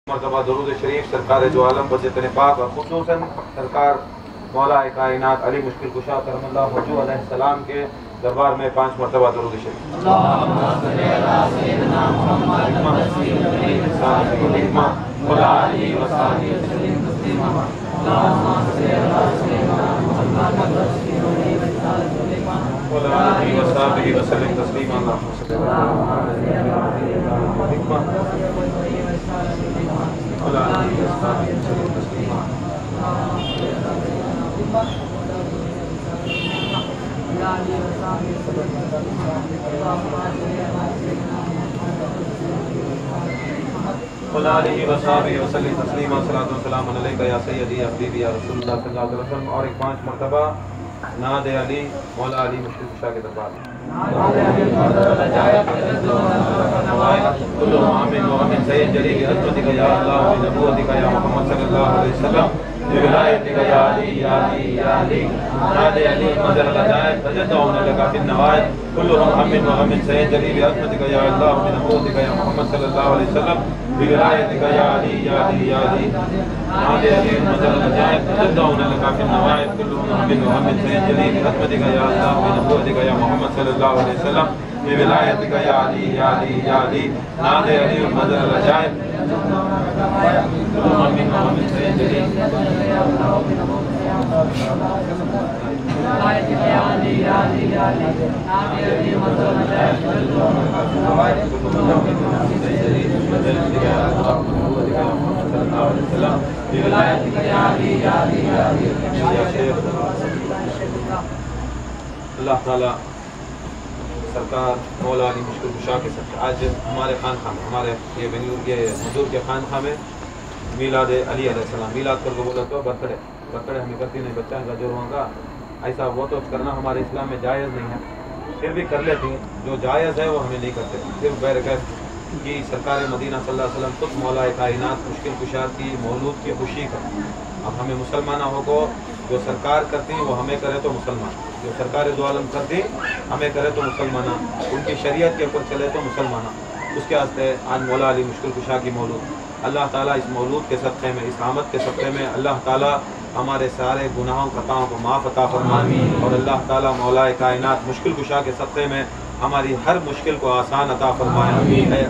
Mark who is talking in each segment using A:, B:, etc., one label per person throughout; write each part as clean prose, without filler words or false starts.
A: مرتبہ درود شریف سرکار جو عالم بجتن پاک اور خصوصاً سرکار مولا کائنات علی مشکل کشا کرم اللہ وجوہ علیہ السلام کے دربار میں 5 مرتبہ درود شریف۔ اللہم صلی علی سیدنا محمد وعلی آلہ وصحبہ وسلم تسلیما۔ اللہم صلی علی سیدنا محمد وعلی آلہ وصحبہ وسلم تسلیما۔ اللہم صلی علی علیہ وصحبہ وسلم تسلیما۔ صلاۃ و سلام علیک یا سیدی یا حبیبی یا رسول اللہ صلی اللہ علیہ وسلم۔ اور ایک 5 مرتبہ ناد علی مولا علی مشکل کشا کے دربار میں۔ كلهم آمين وآمين سيد جليل بعظمتك يا الله وبنبوتك يا محمد صلى الله عليه وسلم بولايتك يا علي يا علي يا علي نادي علي مدر العجائب تجدعون لك في النوائب كلهم آمين وآمين سيد جليل بعظمتك يا الله وبنبوتك يا محمد صلى الله عليه وسلم بولايتك يا علي يا علي يا علي نادي علي مدر العجائب تجدعون لك في النوائب كلهم آمين وآمين سيد جليل بعظمتك يا الله وبنبوتك يا محمد صلى الله عليه وسلم بولایتک یا علی یا علی یا علی نادے علی مدر العجائب آمین آمین سید جلیل بولایتک یا علی یا علی یا علی نادے علی مدر العجائب بولایتک یا علی یا علی یا علی۔ اللہ تعالی سرکار مولا علی مشکل کشا کے ساتھ آج ہمارے خانقاہ میں ہمارے یہ حضور کے خانقاہ میں میلاد علی علیہ السلام میلاد کر کے بولا تو برتھڈے ہمیں کرتی نہیں، بچہ کا جو ہوگا ایسا وہ تو کرنا ہمارے اسلام میں جائز نہیں ہے، پھر بھی کر لیتی ہیں، جو جائز ہے وہ ہمیں نہیں کرتے، پھر بیرغیب کی سرکار مدینہ صلی اللہ علیہ وسلم خود مولا کائنات مشکل کشا کی مولود کی خوشی کا اب ہمیں مسلمانوں کو جو سرکار کرتی وہ ہمیں کرے تو مسلمان، جو سرکار دو عالم کرتی ہمیں کرے تو مسلمانہ، ان کی شریعت کے اوپر چلے تو مسلمانہ۔ اس کے واسطے آج مولا علی مشکل کشا کی مولود اللہ تعالیٰ اس مولود کے صدقے میں اس آمد کے صدقے میں اللہ تعالیٰ ہمارے سارے گناہوں خطاؤں کو معاف عطا فرمائے اور اللہ تعالیٰ مولا کائنات مشکل کشا کے صدقے میں ہماری ہر مشکل کو آسان عطا فرمائے،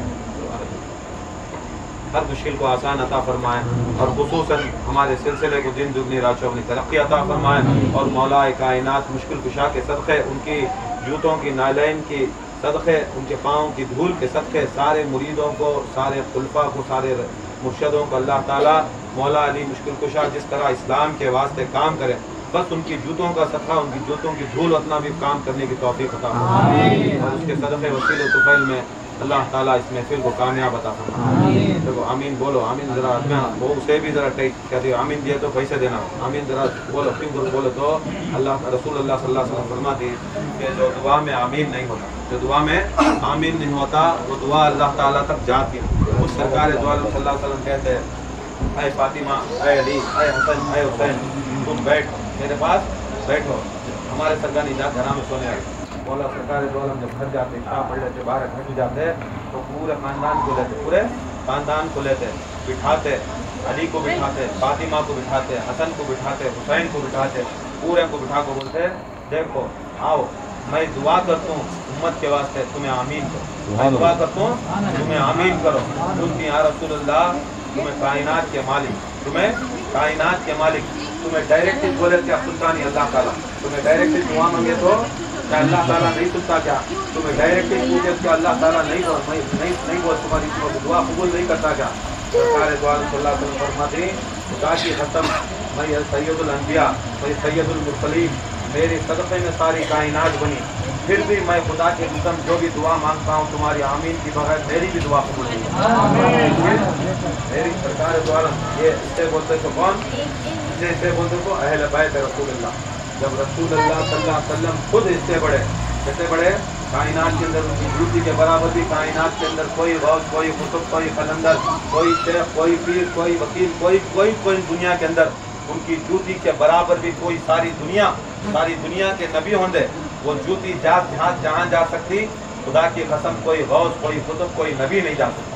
A: ہر مشکل کو آسان عطا فرمائے اور خصوصاً ہمارے سلسلے کو دن دگنی رات چوگنی ترقی عطا فرمائے اور مولا کائنات مشکل کشا کے صدقے ان کی جوتوں کی نالین کی صدقے ان کے پاؤں کی دھول کے صدقے سارے مریدوں کو سارے خلفاء کو سارے مرشدوں کو اللہ تعالیٰ مولا علی مشکل کشا جس طرح اسلام کے واسطے کام کرے بس ان کی جوتوں کا صدقہ ان کی جوتوں کی دھول اتنا بھی کام کرنے کی توفیق عطا فرمائے اور اس کے صدقے وسیل و طفیل میں اللہ تعالیٰ اس محفل کو کامیاب عطا فرمائے۔ دیکھو آمین بولو، آمین ذرا وہ اسے بھی ذرا کہتے ہیں آمین دیے تو پیسے دینا، آمین ذرا بولو بولو تو اللہ رسول اللہ صلی اللہ علیہ وسلم فرماتے ہیں کہ جو دعا میں آمین نہیں ہوتا جو دعا میں آمین نہیں ہوتا وہ دعا اللہ تعالیٰ تک جاتی ہے۔ اس سرکار دو عالم صلی اللہ علیہ وسلم کہتے ہیں اے فاطمہ اے علی اے حسن اے حسین تم بیٹھ میرے پاس بیٹھو، ہمارے سرکار نے جا گھر میں سونے آئے مولا سرکار دو عالم جب گھر جاتے شاہ پڑھ لیتے باہر گھر جاتے تو پورے خاندان کو لیتے بٹھاتے علی کو بٹھاتے فاطمہ کو بٹھاتے حسن کو بٹھاتے حسین کو بٹھاتے پورے کو بٹھا کو بولتے دیکھو آؤ میں دعا کرتا ہوں امت کے واسطے تمہیں آمین کرو، میں دعا کرتا ہوں تمہیں آمین کرو کیونکہ یا رسول اللہ تمہیں کائنات کے مالک تمہیں ڈائریکٹلی بولے کیا سنتا نہیں اللہ تعالیٰ تمہیں ڈائریکٹلی دعا مانگے تو کیا اللہ تعالیٰ نہیں سنتا کیا تمہیں ڈائریکٹلی پوچھے کیا اللہ تعالیٰ نہیں بول تمہاری دعا قبول نہیں کرتا کیا سرکار دو عالم صلی اللہ علیہ وسلم فرماتے ہیں خدا کی قسم میں سید الانبیاء میں سید المرسلین میرے صدقے میں ساری کائنات بنی پھر بھی میں خدا کی قسم جو بھی دعا مانگتا ہوں تمہاری آمین کی بغیر میری بھی دعا قبول نہیں میری سرکار دو عالم یہ اس سے بولتے تو کون اس سے بولتے تو اہل بیت رسول اللہ جب رسول اللہ صلی اللہ علیہ وسلم خود اس سے بڑے کیسے بڑے کائنات کے اندر ان کی جوتی کے برابر بھی کائنات کے اندر کوئی غوث کوئی قطب کوئی قلندر کوئی شیخ کوئی پیر کوئی وکیل کوئی دنیا کے اندر ان کی جوتی کے برابر بھی کوئی ساری دنیا کے نبی ہوندے وہ جوتی جہاں جا سکتی خدا کی قسم کوئی غوث کوئی قطب کوئی نبی نہیں جا سکتا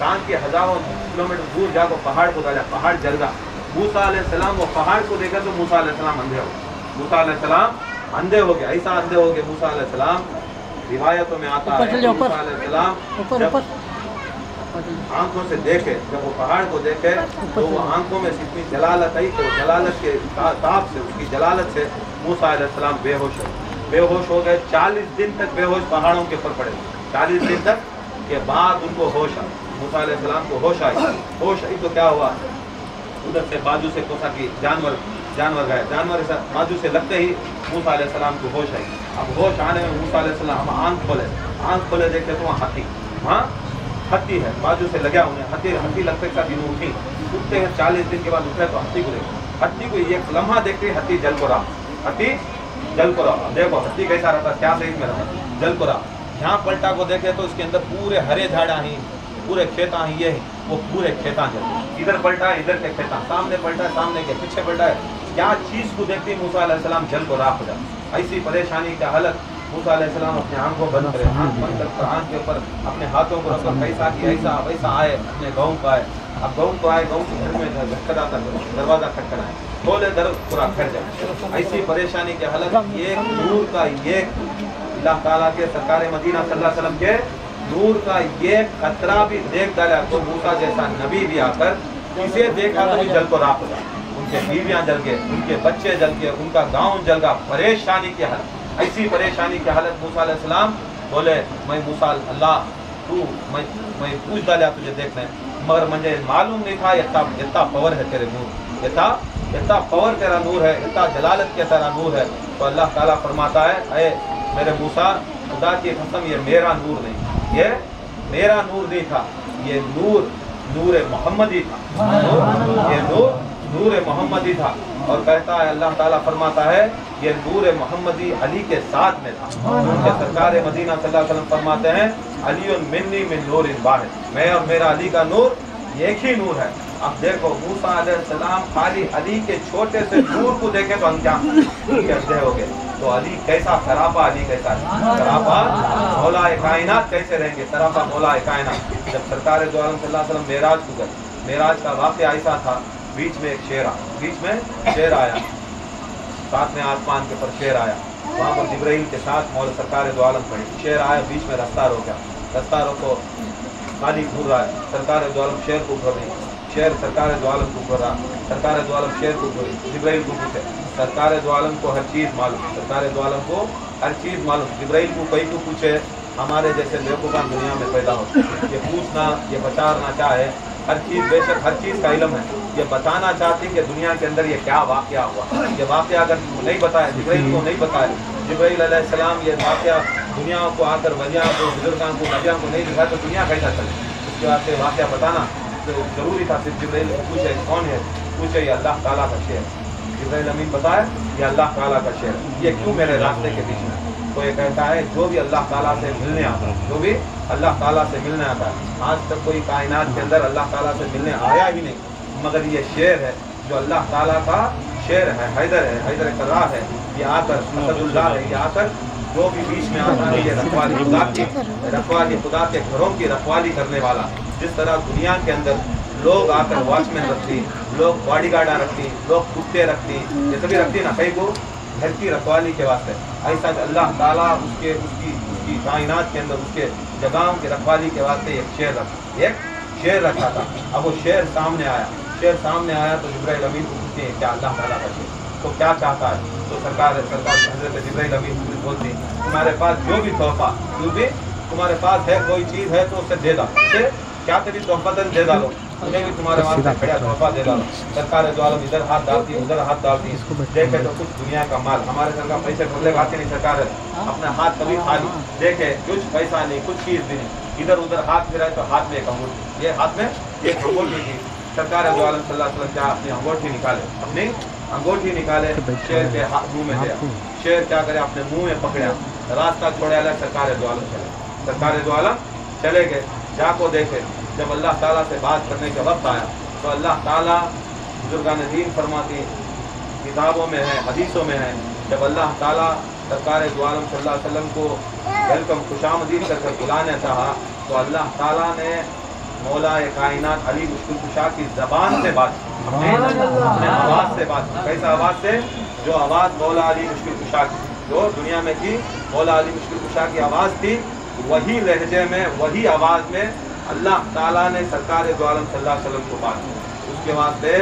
A: کان کے ہزاروں کلومیٹر دور جا کو پہاڑ کو ڈالا, پہاڑ جل گا. موسیٰ علیہ السلام وہ پہاڑ کو دیکھا تو موسیٰ علیہ السلام اندھے ہو گئے. موسیٰ علیہ السلام اندھے ہو گئے, ایسا اندھے ہو گئے موسیٰ علیہ السلام. روایتوں میں آتا ہے موسیٰ علیہ السلام جب آنکھوں سے دیکھے, جب وہ پہاڑ کو دیکھے تو وہ آنکھوں میں اتنی جلالت آئی تو جلالت کے تاب سے, اس کی جلالت سے موسیٰ علیہ السلام بے ہوش ہو گئے. بے ہوش ہو گئے, 40 دن تک بے ہوش پہاڑوں کے اوپر پڑے. 40 دن تک کے بعد ان کو ہوش آئی. موسیٰ علیہ السلام کو ہوش آئی. ہوش آئی تو کیا ہوا, ادھر سے بازو سے کوسا کی جانور گئے. جانور بازو سے لگتے ہی موسیٰ علیہ السلام کو ہوش آئی. اب ہوش آنے میں موسیٰ علیہ السلام آنکھ کھولے دیکھتے تو وہاں ہتھی ہے, بازو سے لگا انہیں. ہتھی لگتے کے ساتھ انہوں اٹھتے ہیں. 40 دن کے بعد اٹھے تو ہتھی کو دیکھتے. ہتھی کو ایک لمحہ دیکھتے ہتھی جل کو رہا. ہتھی جل کو رہا. دیکھو ہتھی کیسا رہتا, کیا صحیح میں رہتا, جل کو رہا. یہاں پلٹا کو دیکھے تو اس کے اندر پورے ہرے جھاڑا ہیں, پورے کھیتا ہیں. یہ وہ پورے کھیتا جل, ادھر پلٹا ہے ادھر کے کھیتا, سامنے پلٹا ہے سامنے کے, پیچھے پلٹا ہے. کیا چیز کو دیکھتے موسیٰ علیہ السلام جل کو راکھ ہو جاتا. ایسی پریشانی کا حالت. موسیٰ علیہ السلام اپنے آنکھوں بند کرے, آنکھ بند کر آنکھ کے اوپر اپنے ہاتھوں کو رکھ کر کیسا کی ایسا ویسا آئے, اپنے گاؤں کو آئے. اب گاؤں کو آئے, گاؤں کے گھر میں کھٹکھٹاتا, دروازہ کھٹکھٹائے, کھولے در پورا پھٹ جائے. ایسی پریشانی کی حالت. ایک نور کا ایک اللہ تعالیٰ کے سرکار مدینہ صلی اللہ علیہ وسلم کے نور کا ایک قطرہ بھی دیکھ ڈالا تو موسیٰ جیسا نبی بھی آ کر اسے دیکھا تو جل کو راکھ ہو جائے. ان کے بیویاں جل گئے, ان کے بچے جل گئے, ان کا گاؤں جل گیا. پریشانی کی حالت. ایسی پریشانی کی حالت. موسیٰ علیہ السلام بولے میں موسیٰ اللہ تو میں پوچھ ڈالیا تجھے دیکھنا ہے, مگر مجھے معلوم نہیں تھا اتنا پاور ہے تیرے نور, اتنا پاور تیرا نور ہے, اتنا جلالت کے تیرا نور ہے. تو اللہ تعالیٰ فرماتا ہے اے میرے موسیٰ خدا کی قسم یہ میرا نور نہیں, یہ میرا نور نہیں تھا, یہ نور محمدی تھا. یہ نور محمدی تھا. اور کہتا ہے اللہ تعالیٰ فرماتا ہے یہ نور محمدی علی کے ساتھ میں تھا. ان کے سرکار مدینہ صلی اللہ علیہ وسلم فرماتے ہیں علی منی من نور واحد, میں اور میرا علی کا نور ایک ہی نور ہے. اب دیکھو موسیٰ علیہ السلام خالی علی کے چھوٹے سے نور کو دیکھے تو ہم کیا اندھے ہو گئے. تو علی کیسا, سراپا علی کیسا, سراپا مولا کائنات کیسے رہیں گے, سراپا مولا کائنات. جب سرکار دو عالم صلی اللہ علیہ وسلم معراج کو گئے, معراج کا واقعہ ایسا تھا, بیچ میں ایک شیر آیا, ساتویں آسمان کے پر شیر آیا. وہاں پر جبرائیل کے ساتھ مولا سرکار دو عالم پڑی. شیر آیا, بیچ میں رستہ روکا, رستہ روکو, خالی گھر رہا ہے. سرکار دو عالم شیر کو گھر رہی, شیر سرکار دو عالم کو گھر رہا. سرکار دو عالم شیر کو گھری. جبرائیل کو پوچھے, سرکار دو عالم کو ہر چیز معلوم, سرکار دو عالم کو ہر چیز معلوم. جبرائیل کو کوئی کو پوچھے, ہمارے جیسے بیوقوفان دنیا میں پیدا ہو, یہ پوچھنا یہ بچارنا چاہے, ہر چیز بے شک ہر چیز کا علم ہے, یہ بتانا چاہتی کہ دنیا کے اندر یہ کیا واقعہ ہوا. یہ واقعہ اگر نہیں بتایا, جبرائیل کو نہیں بتایا, جبرائیل علیہ السلام یہ واقعہ دنیا کو آ کر ولیاں کو, بزرگان کو, نبیوں کو نہیں دکھایا تو دنیا کیسا چلے. اس کے واسطے واقعہ بتانا تو ضروری تھا. صرف جبرائیل پوچھے کون ہے, پوچھے یہ اللہ تعالیٰ کا شعر. جبرائیل امین بتائے یہ اللہ تعالیٰ کا شعر, یہ کیوں میرے راستے کے پیچھے ہے. تو یہ کہتا ہے جو بھی اللہ تعالیٰ سے ملنے آتا ہے, جو بھی اللہ تعالیٰ سے ملنے آتا ہے, آج تک کوئی کائنات کے اندر اللہ تعالیٰ سے ملنے آیا ہی نہیں, مگر یہ شعر ہے جو اللہ تعالیٰ کا شعر ہے. حیدر کرار ہے, یہ آ کر اسد اللہ ہے, یہ آ کر جو بھی بیچ میں آتا ہے یہ رکھوالی خدا کے گھروں کی رکھوالی کرنے والا. جس طرح دنیا کے اندر لوگ آ کر واچ مین رکھتی, لوگ باڈی گارڈاں رکھتی, لوگ کتے رکھتی, یہ سبھی رکھتی نا کئی کو گھر کی رکھوالی کے واسطے, ایسا اللہ تعالیٰ اس کی کائنات کے اندر اس کے جگہوں کی رکھوالی کے واسطے ایک شعر رکھا تھا. اب وہ شعر سامنے آیا تو جبرائیل امین کو پوچھتے ہیں کیا اللہ تعالیٰ کا شعر, تو کیا چاہتا ہے. تو سرکار حضرت جبرائیل امین بولتی ہیں تمہارے پاس جو بھی تحفہ, جو بھی تمہارے پاس ہے کوئی چیز ہے تو اسے دے ڈالو, اسے کیا تیری تحفہ دے ڈالو, انہیں بھی تمہارے واسطے بڑا تحفہ دے ڈالو. سرکار دو عالم ادھر ہاتھ ڈالتی, ادھر ہاتھ ڈالتی, دیکھے تو کچھ دنیا کا مال, ہمارے سرکار پیسے کھولے آتے نہیں, سرکار اپنا ہاتھ کبھی خالی, دیکھے کچھ پیسہ نہیں, کچھ چیز بھی نہیں, ادھر ادھر ہاتھ پھرائے تو ہاتھ میں ایک انگوٹھی, یہ ہاتھ میں ایک انگوٹھی تھی. سرکار دو عالم صلی اللہ علیہ وسلم کیا اپنی انگوٹھی نکالے, شیر کے منہ میں دیا. شیر کیا کرے, اپنے منہ میں پکڑا, راستہ چھوڑے الگ. سرکار دو عالم چلے گئے. جا کو دیکھے جب اللہ تعالیٰ سے بات کرنے کا وقت آیا تو اللہ تعالیٰ بزرگان دین فرماتی, کتابوں میں ہے, حدیثوں میں ہے, جب اللہ تعالیٰ سرکار دو عالم صلی اللہ علیہ وسلم کو ویلکم خوش آمدید کر کے بلانا چاہا تو اللہ تعالیٰ نے مولا کائنات علی مشکل کشا کی زبان سے بات کی، اپنے آواز سے بات کی. کیسا آواز سے؟ جو آواز مولا علی مشکل کشا کی جو دنیا میں تھی، مولا علی مشکل کشا کی آواز تھی، وہی لہجے میں وہی آواز میں اللہ تعالیٰ نے سرکار دو عالم صلی اللہ علیہ وسلم کو بات کی. اس کے واسطے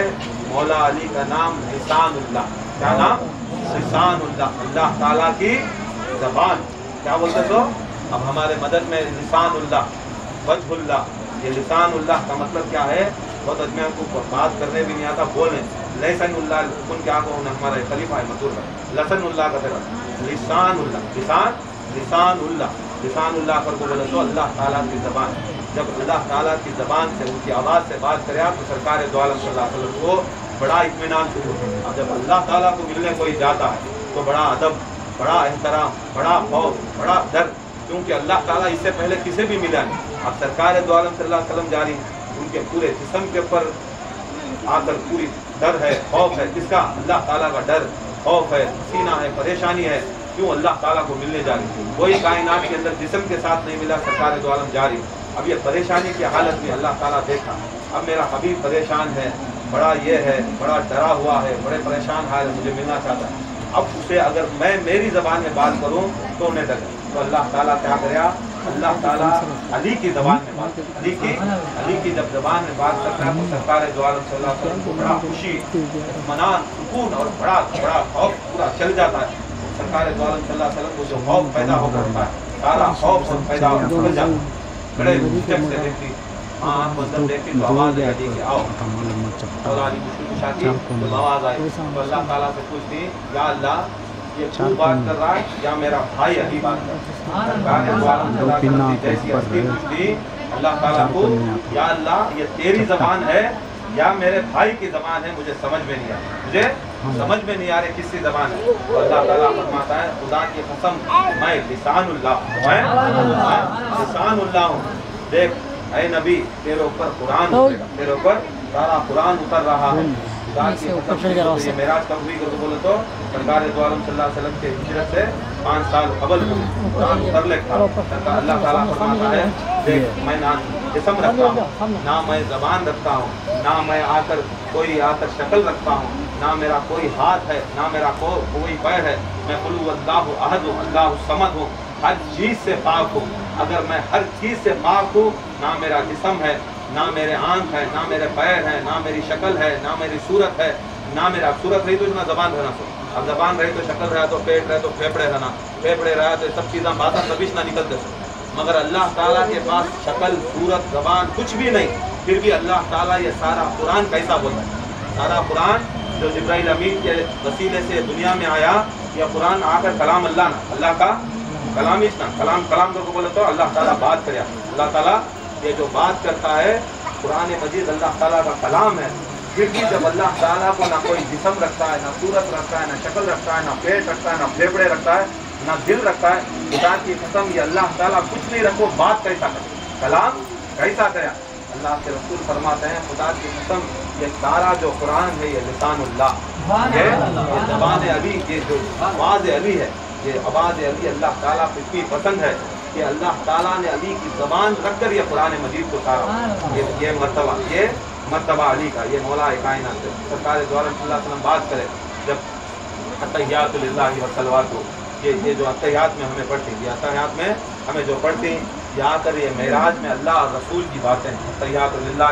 A: مولا علی کا نام لسان اللہ. کیا نام؟ لسان اللہ، اللہ تعالیٰ کی زبان. کیا بولتے تو؟ اب ہمارے مدد میں لسان اللہ، وجہ اللہ. یہ لسان اللہ کا مطلب کیا ہے؟ بہت آدمیوں کو بات کرنے بھی نہیں آتا، بولیں. لسان اللہ ان کے آگے ہمارا خلیفہ ہے مطلوب ہے لسن اللہ کا طرف لسان اللہ. لسان اللہ، لسان اللہ پر کو بولے تو اللہ تعالیٰ کی زبان. جب اللہ تعالیٰ کی زبان سے ان کی آواز سے بات کرے آپ تو سرکار دو عالم صلی اللہ علیہ وسلم کو بڑا اطمینان شروع ہوتا ہے. اب جب اللہ تعالیٰ کو ملنے کوئی جاتا ہے تو بڑا ادب، بڑا احترام، بڑا خوف، بڑا ڈر، کیونکہ اللہ تعالیٰ اس سے پہلے کسے بھی ملا نہیں. اب سرکار دو عالم صلی اللہ علیہ وسلم جاری، ان کے پورے جسم کے اوپر آ کر پوری ڈر ہے، خوف ہے. کس کا؟ اللہ تعالیٰ کا ڈر، خوف ہے، سینہ ہے، پریشانی ہے. کیوں؟ اللہ تعالیٰ کو ملنے جا رہی. وہی کائنات کے اندر جسم کے ساتھ نہیں ملا، سرکار دو عالم جاری. اب یہ پریشانی کی حالت میں اللہ تعالیٰ دیکھا، اب میرا حبیب پریشان ہے، بڑا یہ ہے، بڑا ڈرا ہوا ہے، بڑے پریشان حال ہے، مجھے ملنا چاہتا ہے. اب اسے اگر میں میری زبان میں بات کروں تو انہیں ڈر. تو اللہ تعالیٰ کیا کریا؟ اللہ تعالیٰ علی کی زبان میں بات، علی کی جب زبان میں بات کرتا ہے تو سرکار دو عالم صلی اللہ علیہ وسلم کو بڑا خوشی، اطمینان، سکون اور بڑا خوف پورا چل جاتا ہے. سرکار دو عالم صلی اللہ علیہ وسلم کو جو خوف پیدا ہو کرتا ہے، سارا خوف پیدا ہو کر جاتا ہے. بڑے جھجک سے دیکھتی، آنکھ بند دیکھتی تو آواز آئی کہ آؤ. مولا علی مشکل کشا کی جب آواز آئی تو اللہ تعالیٰ سے پوچھتی، یا اللہ یہ تو بات کر رہا ہے یا میرا بھائی علی بات کر رہا ہے؟ سرکار دو عالم صلی اللہ علیہ وسلم جیسی ہستی پوچھتی اللہ تعالیٰ کو، یا اللہ یہ تیری زبان ہے یا میرے بھائی کی زبان ہے؟ مجھے سمجھ میں نہیں آ رہی، مجھے سمجھ میں نہیں آ رہی کس کی زبان ہے. تو اللہ تعالیٰ فرماتا ہے خدا کی قسم میں لسان اللہ ہوں، میں لسان اللہ ہوں. دیکھ اے نبی تیرے اوپر قرآن اترے گا، تیرے اوپر سارا قرآن اتر رہا ہے. خدا کی قسم یہ معراج کب ہوئی کر بولے تو سرکار دو عالم صلی اللہ علیہ وسلم کے ہجرت سے 5 سال قبل قرآن اترنے کا. اللہ تعالیٰ فرماتا ہے دیکھ میں نہ جسم رکھتا ہوں، نہ میں زبان رکھتا ہوں، نہ میں آ کر کوئی آ کر شکل رکھتا ہوں، نہ میرا کوئی ہاتھ ہے، نہ میرا کوئی پیر ہے. میں قل هو اللہ احد ہوں، اللہ الصمد ہوں، ہر چیز سے پاک ہوں. اگر میں ہر چیز سے پاک ہوں، نہ میرا جسم ہے، نہ میرے آنکھ ہے، نہ میرے پیر ہے، نہ میری شکل ہے، نہ میری صورت ہے. نہ میرا صورت رہی تو اتنا زبان رہنا سو. اب زبان رہی تو شکل رہا تو پیٹ رہے تو پھیپڑے رہنا، پھیپڑے رہا تو سب چیزاں باتیں تبیش نہ نکلتے سو. مگر اللہ تعالیٰ کے پاس شکل، صورت، زبان کچھ بھی نہیں، پھر بھی اللہ تعالیٰ یہ سارا قرآن کیسا بولتا ہے؟ سارا قرآن جو جبرائیل امین کے وسیلے سے دنیا میں آیا، یہ قرآن آ کر کلام اللہ نا، اللہ کا کلام ہی نا، کلام کو بولے تو اللہ تعالیٰ بات کرے. اللہ تعالیٰ یہ جو بات کرتا ہے قرآن مجید اللہ تعالیٰ کا کلام ہے. پھر بھی جب اللہ تعالیٰ کو نہ کوئی جسم رکھتا ہے، نہ صورت رکھتا ہے، نہ شکل رکھتا ہے، نہ پیٹ رکھتا ہے، نہ پھیپڑے رکھتا ہے، نہ دل رکھتا ہے، خدا کی قسم یہ اللہ تعالیٰ کچھ نہیں رکھو، بات کیسا کرے، کلام کیسا کرے؟ اللہ کے رسول فرماتے ہیں خدا کی قسم یہ سارا جو قرآن ہے یہ لسان اللہ، یہ زبان علی، یہ جو آواز علی ہے، یہ آواز علی اللہ تعالیٰ کو اتنی پسند ہے کہ اللہ تعالیٰ نے علی کی زبان رکھ کر یہ قرآن مجید کو سارا یہ مرتبہ علی کا، یہ مولا کائنات سرکار دو عالم صلی اللہ علیہ وسلم بات کرے. جب اتحیات للہ و صلوات ہو، یہ جو اتحیات میں ہمیں پڑھتی، یہ اتحیات میں ہمیں جو پڑھتی یہ آ کر یہ معراج میں اللہ اور رسول کی باتیں ہیں. اتحیات للہ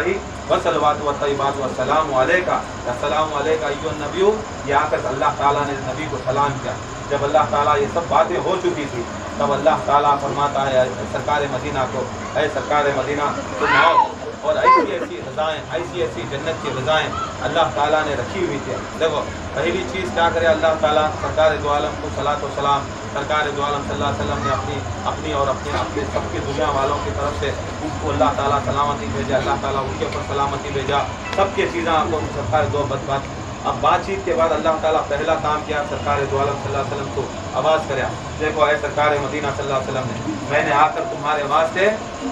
A: و صلوات و طیبات و السلام علیکہ، السلام علیکہ ایھا النبی، یہ آ کر اللہ تعالیٰ نے نبی کو سلام کیا. جب اللہ تعالیٰ یہ سب باتیں ہو چکی تھی تب اللہ تعالیٰ فرماتا ہے سرکار مدینہ کو، اے سرکار مدینہ تم آؤ. اور ایسی ایسی غذائیں، ایسی ایسی جنت کی غذائیں اللہ تعالیٰ نے رکھی ہوئی تھی. دیکھو پہلی چیز کیا کرے اللہ تعالیٰ سرکار دو عالم کو صلاۃ و سلام، سرکار دو عالم صلی اللہ علیہ وسلم نے اپنی اور اپنے سب کی دنیا والوں کی طرف سے ان کو اللہ تعالیٰ سلامتی بھیجا، اللہ تعالیٰ ان کے اوپر سلامتی بھیجا، سب کی چیزیں آپ کو سرکار دو بات. اب بات چیت کے بعد اللہ تعالیٰ پہلا کام کیا سرکار دو عالم صلی اللہ علیہ وسلم کو آواز کریا. دیکھو اے سرکار مدینہ صلی اللہ علیہ وسلم نے میں نے آ کر تمہارے واسطے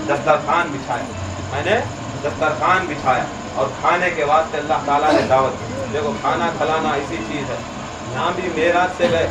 A: دسترخوان بچھایا، میں نے دسترخوان بچھایا اور کھانے کے واسطے اللہ تعالیٰ نے دعوت دی. دیکھو کھانا کھلانا ایسی چیز ہے، یہاں بھی معراج سے گئے،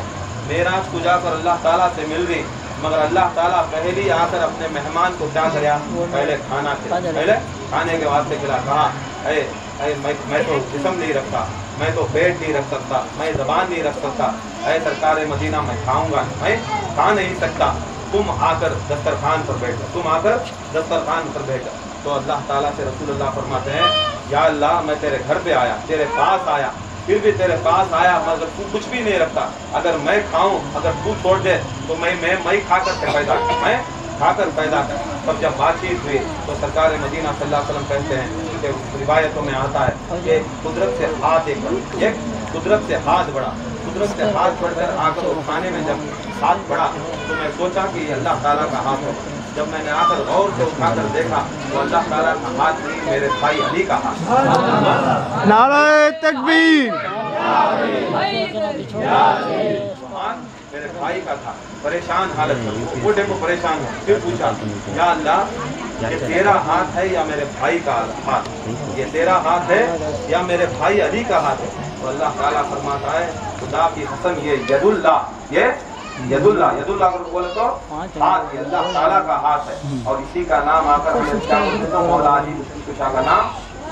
A: معراج کو جا کر اللہ تعالیٰ سے مل رہی، مگر اللہ تعالیٰ پہلی آ کر اپنے مہمان کو کیا کریا؟ پہلے کھانا کھلا، پہلے کھانے کے واسطے کھلا، کہا اے میں تو جسم نہیں رکھتا، میں تو پیٹ نہیں رکھ سکتا، میں زبان نہیں رکھ سکتا، اے سرکار مدینہ میں کھاؤں گا، میں کھا نہیں سکتا، تم آ کر دسترخوان پر بیٹھ جاؤ، تم آ کر دسترخوان پر بیٹھ جاؤ۔ تو اللہ تعالیٰ سے رسول اللہ فرماتے ہیں یا اللہ میں تیرے گھر پہ آیا، تیرے پاس آیا، پھر بھی تیرے پاس آیا مگر تو کچھ بھی نہیں رکھتا، اگر میں کھاؤں، اگر تو چھوڑ دے تو میں کھا کر کے پیدا کر، میں کھا کر پیدا کر۔ تب جب بات چیت ہوئی تو سرکار مدینہ صلی اللہ علیہ وسلم کہتے ہیں کہ روایتوں میں آتا ہے کہ قدرت سے ہاتھ قدرت سے ہاتھ بڑھا، قدرت سے ہاتھ بڑھ کر آ کر کھانے میں جب ہاتھ بڑھا تو میں سوچا کہ یہ اللہ تعالیٰ کا ہاتھ ہے۔ جب میں نے آ کر غور سے اٹھا کر دیکھا تو اللہ تعالیٰ کا ہاتھ نہیں، میرے بھائی علی کا ہاتھ۔
B: نعرہ تکبیر!
A: میرے بھائی کا تھا، پریشان حالت میں، بوڑھے کو پریشان ہو، پھر پوچھا یا اللہ یہ تیرا ہاتھ ہے یا میرے بھائی کا ہاتھ؟ یہ تیرا ہاتھ ہے یا میرے بھائی علی کا ہاتھ ہے؟ تو اللہ تعالیٰ فرماتا ہے خدا کی قسم یہ ید اللہ، یہ ید اللہ اگر بولے تو ہاتھ، یہ اللہ تعالیٰ کا ہاتھ ہے، اور اسی کا نام آ کر ہمیں مولا علی مشکل کشا کا نام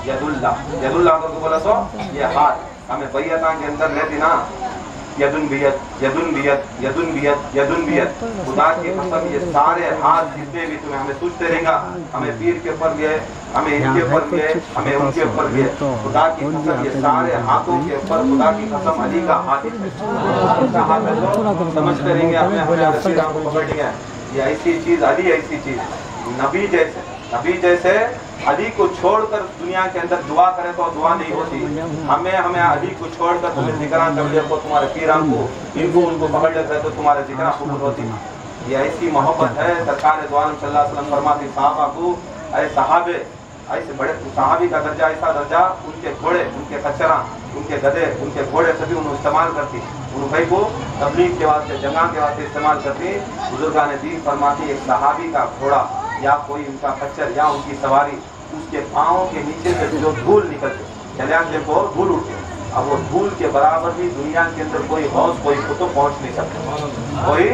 A: ید اللہ اگر بولا تو یہ ہاتھ ہمیں بیعتاں کے اندر رہتی نا، یدن بیت یدن بیت یدن بیت یدن بیت، خدا کی قسم یہ سارے ہاتھ جتنے بھی تمہیں ہمیں سوچتے رہیں گا، ہمیں پیر کے اوپر گئے، ہمیں ان کے اوپر گئے، ہمیں ان کے اوپر گئے، خدا کی قسم یہ سارے ہاتھوں کے اوپر خدا کی قسم علی کا ہاتھ ہے، تو سمجھتے رہیں گے ہمیں رسی رام کو پکڑ لیا، یہ ایسی چیز علی، ایسی چیز نبی جیسے علی کو چھوڑ کر دنیا کے اندر دعا کرے تو دعا نہیں ہوتی، ہمیں علی کو چھوڑ کر تمہیں ذکران کر لے کو تمہارے پیران کو ان کو پکڑ لیتے تو تمہارے ذکران قبول ہوتی۔ یہ ایسی محبت ہے سرکار دو عالم صلی اللہ علیہ وسلم فرماتی صحابہ کو، اے صحابے، ایسے بڑے صحابی کا درجہ ایسا درجہ، ان کے گھوڑے، ان کے کچرا، ان کے گدے، ان کے گھوڑے سبھی انہوں استعمال کرتی، ان بھائی کو تبلیغ کے واسطے، جنگاں کے واسطے استعمال کرتی۔ بزرگان دین فرماتی ایک صحابی کا گھوڑا یا کوئی ان کا کچر یا ان کی سواری، اس کے پاؤں کے نیچے سے جو دھول نکلتے چلیاں کو دھول اٹھتے، اب وہ دھول کے برابر بھی دنیا کے اندر کوئی غوث کوئی قطب پہنچ نہیں سکتا، کوئی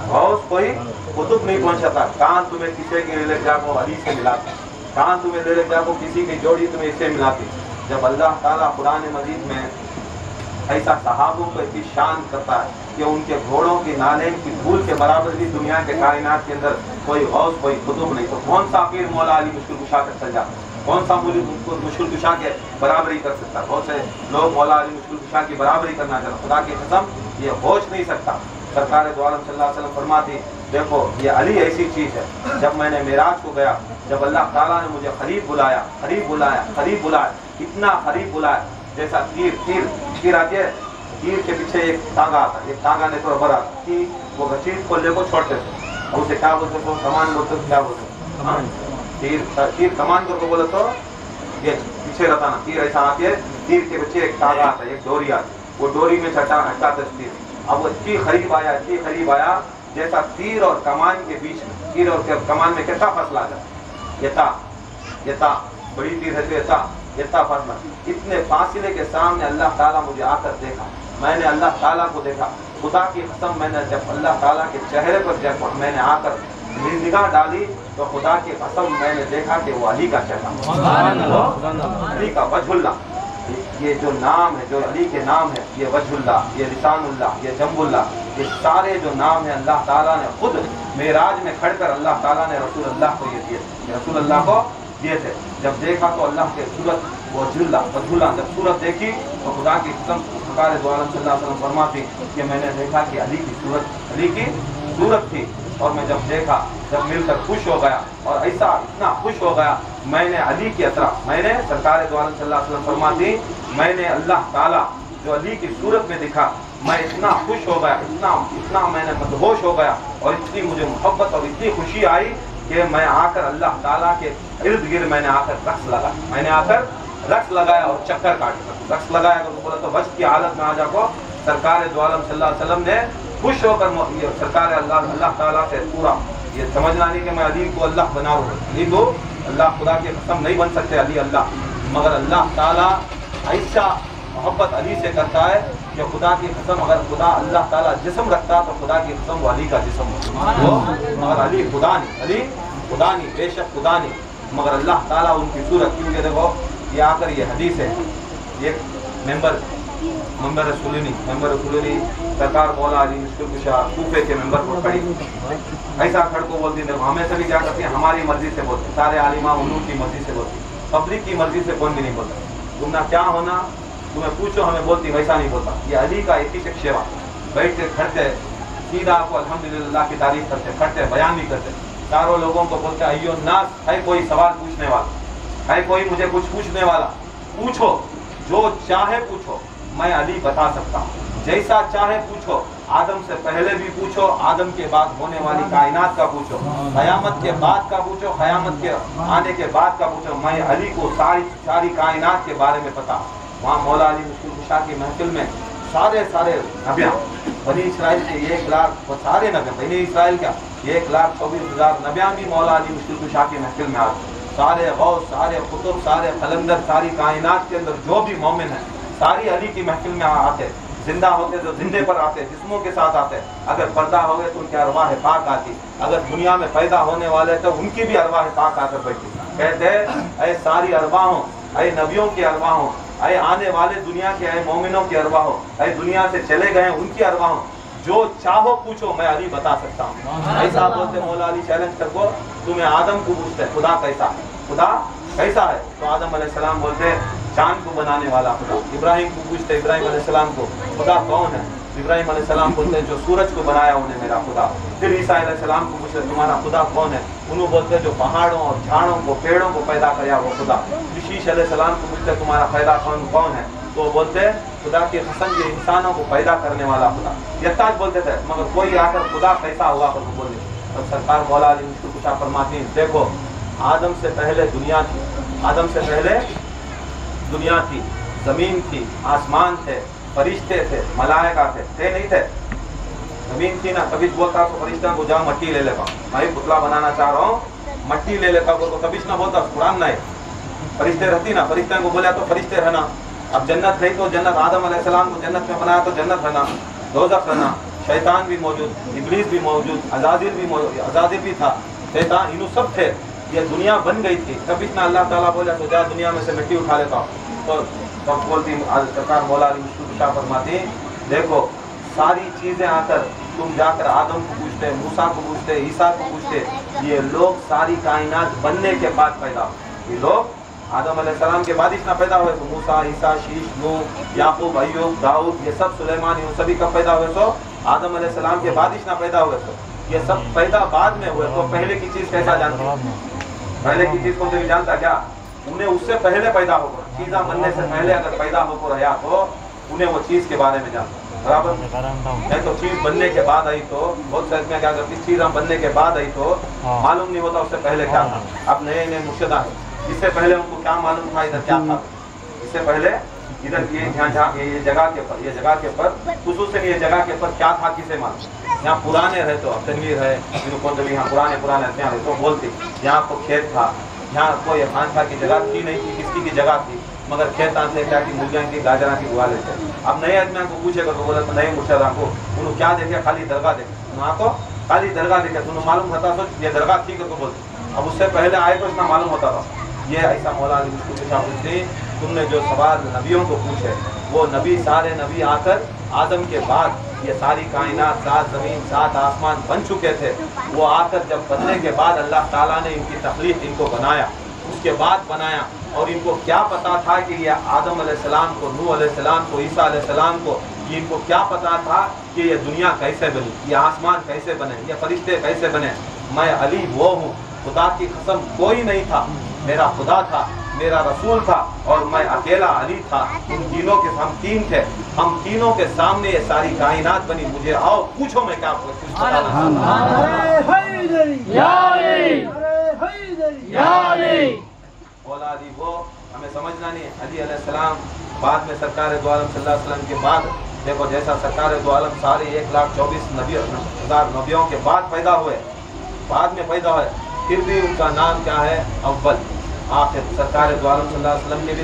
A: غوث کوئی قطب نہیں پہنچ سکتا۔ کان تمہیں کسی کے لے جا کو علی سے ملاتی، کان تمہیں لے جا کو کسی کی جوڑی تمہیں اس سے ملاتی۔ جب اللہ تعالیٰ قرآن مجید میں ایسا صحابوں کو اتنی شان کرتا ہے کہ ان کے گھوڑوں کی نالین کی دھول کے برابر بھی دنیا کے کائنات کے اندر کوئی غوث کوئی قطب نہیں، تو کون سا پیر مولا علی مشکل کشا کر چل جاتا، کون سا مشکل کشا کے برابری کر سکتا؟ بہت سے لوگ مولا علی مشکل کشا کی برابری کرنا چاہتے، خدا کی قسم یہ پہنچ نہیں سکتا۔ سرکار دو عالم صلی اللہ علیہ وسلم فرماتی دیکھو یہ علی ایسی چیز ہے، جب میں نے معراج کو گیا، جب اللہ تعالیٰ نے مجھے قریب بلایا، اتنا قریب بلایا جیسا تیر آتی ہے، تیر کے پیچھے ایک تاگا آتا ہے، ایک تاگا نے تو بڑا کہ وہ چیز کو لے کو چھوڑتے تھے، اور اسے کیا بولتے تھے؟ کمان بولتے تھے، کیا بولتے تھے؟ تیر کمان کر کو بولے تو یہ پیچھے رہتا نا، تیر ایسا آتی ہے، تیر کے پیچھے ایک تاگا آتا ہے، ایک ڈوری آتی ہے، وہ ڈوری میں ہٹاتے تیر۔ اب وہ اتنی قریب آیا جیسا تیر اور کمان کے بیچ میں، تیر اور کمان میں کتنا فاصلہ آ جاتا، یہ تا بڑی تیر ہے تو اتنا فاصلہ، اتنے فاصلے کے سامنے اللہ تعالیٰ مجھے آ کر دیکھا، میں نے اللہ تعالیٰ کو دیکھا، خدا کی قسم میں نے جب اللہ تعالیٰ کے چہرے پر جب میں نے آ کر نگاہ ڈالی تو خدا کی قسم میں نے دیکھا کہ وہ علی کا چہرہ، علی کا وجہ اللہ، یہ جو نام ہے، جو علی کے نام ہے، یہ وجہ اللہ، یہ لسان اللہ، یہ جنب اللہ، یہ سارے جو نام ہیں اللہ تعالیٰ نے خود معراج میں کھڑ کر اللہ تعالیٰ نے رسول اللہ کو یہ دیے، رسول اللہ کو دیے تھے۔ جب دیکھا تو اللہ کے صورت وجہ اللہ، جب صورت دیکھی تو خدا کی قسم سرکار دو عالم صلی اللہ علیہ وسلم فرماتی کہ میں نے دیکھا کہ علی کی صورت تھی، اور میں جب دیکھا، جب مل کر خوش ہو گیا، اور ایسا اتنا خوش ہو گیا میں نے علی کی اطراف، میں نے سرکار دو عالم صلی اللہ علیہ وسلم فرماتی میں نے اللہ تعالیٰ جو علی کی صورت میں دکھا، میں اتنا خوش ہو گیا، اتنا میں نے مدہوش ہو گیا، اور اتنی مجھے محبت اور اتنی خوشی آئی کہ میں آ کر اللہ تعالیٰ کے ارد گرد میں نے آ کر رقص لگایا اور چکر کاٹا، رقص لگایا اگر بولا تو بس کی حالت میں آ جا کو سرکار دو عالم صلی اللہ علیہ وسلم نے خوش ہو کر سرکار اللہ تعالیٰ سے پورا یہ سمجھنا نہیں کہ میں علی کو اللہ بناؤں، علی کو اللہ خدا کی قسم نہیں بن سکتے، علی اللہ، مگر اللہ تعالیٰ ایسا محبت علی سے کرتا ہے کہ خدا کی قسم اگر خدا اللہ تعالیٰ جسم رکھتا تو خدا کی قسم وہ علی کا جسم ہو، مگر علی خدا نہیں، علی خدا نہیں، بے شک خدا نہیں، مگر اللہ تعالیٰ ان کی صورت، کیونکہ دیکھو یہ آ کر یہ حدیث ہے، یہ ممبر رسولنی سرکار مولا علی مشکل کشا کوفے کے ممبر پر کھڑی ایسا کھڑ کو بولتی ہے، ہمیں سے بھی کیا کرتی ہیں، ہماری مرضی سے بولتے، سارے عالمہ علوم کی مرضی سے بولتی، پبلک کی مرضی سے کون بھی نہیں بولتا، تم نہ کیا ہونا تمہیں پوچھو ہمیں بولتی، ویسا نہیں بولتا۔ یہ علی کا ایک ہی شیوا، بیٹھتے کھڑتے سیدھا آپ کو الحمدللہ کی تعریف کرتے، کھڑتے بیان بھی کرتے، چاروں لوگوں کو بولتے ایو الناس، ہے کوئی سوال پوچھنے والا، ہے کوئی مجھے کچھ پوچھنے والا، پوچھو جو چاہے پوچھو، میں علی بتا سکتا ہوں، جیسا چاہے پوچھو، آدم سے پہلے بھی پوچھو، آدم کے بعد ہونے والی کائنات کا پوچھو، قیامت کے بعد کا پوچھو، قیامت کے آنے کے بعد کا پوچھو، میں علی کو ساری کائنات کے بارے میں پتا۔ وہاں مولا علی مشکل کشا کی محفل میں سارے نبیاں، بنی اسرائیل کے 1 لاکھ، سارے نبیاں، بنی اسرائیل کا 1,24,000 نبیاں بھی مولا علی مشکل کشا کی محفل میں آتے، سارے غوث، سارے قطب، سارے قلندر، ساری کائنات کے اندر جو بھی مومن ہیں ساری علی کی محفل میں آتے، زندہ ہوتے تو زندے پر آتے، جسموں کے ساتھ آتے، اگر پردہ ہو گئے تو ان کی ارواح پاک آتی، اگر دنیا میں پیدا ہونے والے تو ان کی بھی ارواح پاک آ کر بیٹھی، کہتے اے ساری ارواحوں، اے نبیوں کی ارواحوں، اے آنے والے دنیا کے اے مومنوں کی ارواحوں، اے دنیا سے چلے گئے ان کی ارواحوں، جو چاہو پوچھو میں علی بتا سکتا ہوں۔ ایسا بولتے مولا علی چیلنج کر کو، تمہیں آدم کو پوچھتے خدا کیسا ہے، خدا کیسا ہے، تو آدم علیہ السلام بولتے چاند کو بنانے والا خدا۔ ابراہیم کو پوچھتے ابراہیم علیہ السلام کو خدا کون ہے، ابراہیم علیہ السلام بولتے جو سورج کو بنایا انہیں میرا خدا۔ پھر عیسیٰ علیہ السلام کو پوچھتے تمہارا خدا کون ہے، انہوں بولتے جو پہاڑوں اور جھاڑوں کو پیڑوں کو پیدا کیا وہ خدا۔ شیش علیہ السلام کو پوچھتے تمہارا پیدا کون ہے، تو وہ بولتے خدا کی قسم یہ انسانوں کو پیدا کرنے والا خدا۔ یتاج بولتے تھے مگر کوئی آ کر خدا کیسا ہوگا پر وہ بولے، اور سرکار مولا علی مشکل کشا فرماتی ہیں دیکھو آدم سے پہلے دنیا تھی، آدم سے پہلے دنیا تھی، زمین تھی، آسمان تھے، فرشتے تھے، ملائکہ تھے نہیں تھے، زمین تھی نا، کبھی بولتا تو فرشتہ کو جاؤ مٹی لے لے پا، میں پتلا بنانا چاہ رہا ہوں مٹی لے لیتا کو، کبھی نہ بولتا قرآن نہ ہے، فرشتے رہتی نا، فرشتوں کو بولیا تو فرشتے رہنا، اب جنت رہی تو جنت، آدم علیہ السلام کو جنت میں بنایا تو جنت رہنا، دوزخ رہنا، شیطان بھی موجود، ابلیس بھی موجود، عزازیل بھی موجود، عزازیل بھی تھا، شیطان، انہوں سب تھے، یہ دنیا بن گئی تھی، کبھی نہ اللہ تعالیٰ بولا تو جا دنیا میں سے مٹی اٹھا لیتا ہوں، تو تب بولتی سرکار مولا علی مشکل کشا فرماتی دیکھو ساری چیزیں آ کر تم جا کر آدم کو پوچھتے، موسیٰ کو پوچھتے، عیسیٰ کو پوچھتے، یہ لوگ ساری کائنات بننے کے بعد پیدا ہوئے، یہ لوگ آدم علیہ السلام کے بعد اتنا پیدا ہوئے تو موسیٰ، عیسیٰ، شیش، نوح، یعقوب، ایوب، داؤد، یہ سب سلیمان، یہ سبھی کب پیدا ہوئے سو آدم علیہ السلام کے بعد اتنا پیدا ہوئے سو، یہ سب پیدا بعد میں ہوئے، تو پہلے کی چیز کیسا جانتے، پہلے کی چیز کو تو جانتا کیا، انہیں اس سے پہلے پیدا ہو کر چیزاں بننے سے پہلے اگر پیدا ہو کر رہا تو انہیں وہ چیز کے بارے میں جانتا، برابر ہے، تو چیز بننے کے بعد آئی تو بہت سے میں کیا کرتی، چیزاں بننے کے بعد آئی تو معلوم نہیں ہوتا اس سے پہلے کیا تھا، اب نئے مرشدہ ہیں، اس سے پہلے ان کو کیا معلوم تھا ادھر کیا تھا، اس سے پہلے ادھر یہ جگہ کے پر خصوصاً یہ جگہ کے پر کیا تھا کسے معلوم، یہاں پرانے رہے تو اب تنویر ہے، جن کو یہاں پرانے رہتے تو بولتے یہاں کو کھیت تھا، یہاں کوئی خان تھا کی جگہ تھی نہیں تھی، کس کی جگہ تھی، مگر کھیت آتے کیا کی مرغیاں کی گاجراں کی دعا لیتے، اب نئے آدمی کو پوچھے گا تو بولا تو نئے مرشدہ کو انہوں کیا دیکھے، خالی درگاہ دیکھے، وہاں کو خالی درگاہ دیکھے، تو انہوں معلوم ہوتا سوچ یہ درگاہ تھی کو بولتے، اب اس سے پہلے آئے تو اتنا معلوم ہوتا تھا، یہ ایسا مولا علی مشکل کشا پوچھتے تم نے جو سوال نبیوں کو پوچھے، وہ نبی سارے نبی آ کر آدم کے بعد یہ ساری کائنات 7 زمین 7 آسمان بن چکے تھے، وہ آ کر جب بننے کے بعد اللہ تعالیٰ نے ان کی تخلیق ان کو بنایا، اس کے بعد بنایا، اور ان کو کیا پتا تھا کہ یہ آدم علیہ السلام کو، نوح علیہ السلام کو، عیسیٰ علیہ السلام کو، یہ ان کو کیا پتا تھا کہ یہ دنیا کیسے بنی، یہ آسمان کیسے بنے، یہ فرشتے کیسے بنے، میں علی وہ ہوں، خدا کی قسم کوئی نہیں تھا، میرا خدا تھا، میرا رسول تھا، اور میں اکیلا علی تھا، ان تینوں کے ہم 3 تھے، ہم تینوں کے سامنے یہ ساری کائنات بنی، مجھے آؤ پوچھو میں کیا کچھ بتانا۔ مولا علی وہ ہمیں سمجھنا نہیں، علی علیہ السلام بعد میں سرکار دو عالم صلی اللہ علیہ وسلم کے بعد دیکھو جیسا سرکار دو عالم سارے 1,24,000 نبیوں کے بعد پیدا ہوئے، بعد میں پیدا ہوئے، پھر بھی ان کا نام کیا ہے، اول آخر، سرکار دو عالم صلی اللہ علیہ وسلم کے بھی